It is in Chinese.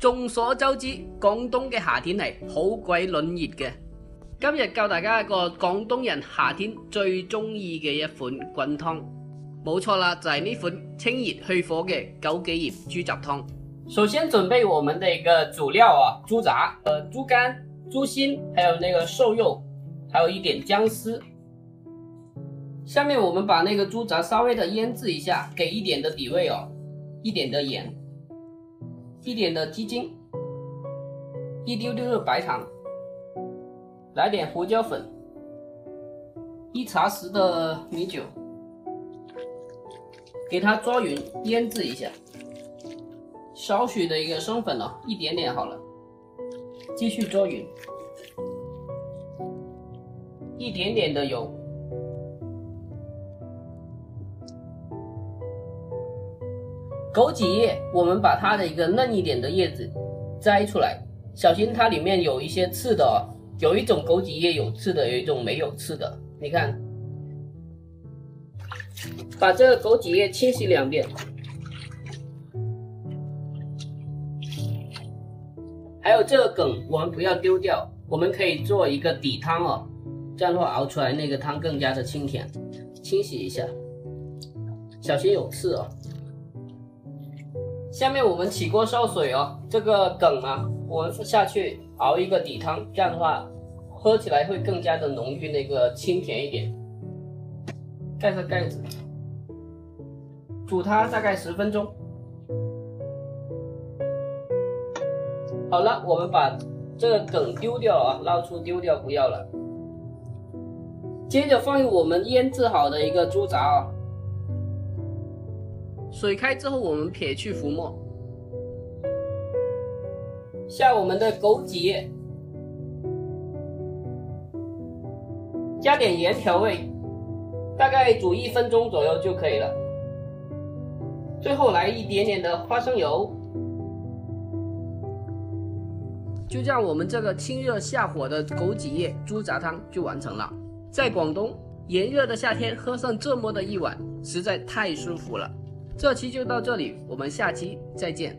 眾所周知，廣東嘅夏天係好鬼撚熱嘅。今日教大家一個廣東人夏天最中意嘅一款滾湯，冇錯啦，就係呢款清熱去火嘅枸杞葉豬雜湯。首先準備我們的一個主料啊，豬雜、豬肝、豬心，還有那個瘦肉，還有一點薑絲。下面我們把那個豬雜稍微的醃製一下，給一點的底味哦，一點的鹽，一點的雞精，一丟丟的白糖，來點胡椒粉，1茶匙的米酒，給它抓勻醃製一下。少許的一個生粉哦，一點點好了，繼續抓勻，一點點的油。枸杞葉，我們把它的一個嫩一點的葉子摘出來，小心它裏面有一些刺的哦。有一種枸杞葉有刺的，有一種沒有刺的。你看，把這個枸杞葉清洗2遍。還有這個梗，我們不要丟掉，我們可以做一個底湯哦。這樣的話熬出來那個湯更加的清甜。清洗一下，小心有刺哦。下面我們起鍋燒水哦，這個梗啊，我們下去熬一個底湯，這樣的話喝起來會更加的濃郁，那個清甜一點。蓋上蓋子，煮它大概10分鐘。好了，我們把這個梗丟掉啊，撈出丟掉，不要了。接着放入我們醃製好的一個豬雜啊。水開之後，我們撇去浮沫，下我們的枸杞葉，加點鹽調味，大概煮1分鐘左右就可以了。最後來一點點的花生油，就這樣，我們這個清熱下火的枸杞葉豬雜湯就完成了。在廣東炎熱的夏天，喝上這麼的一碗，實在太舒服了。這期就到這裡，我們下期再見。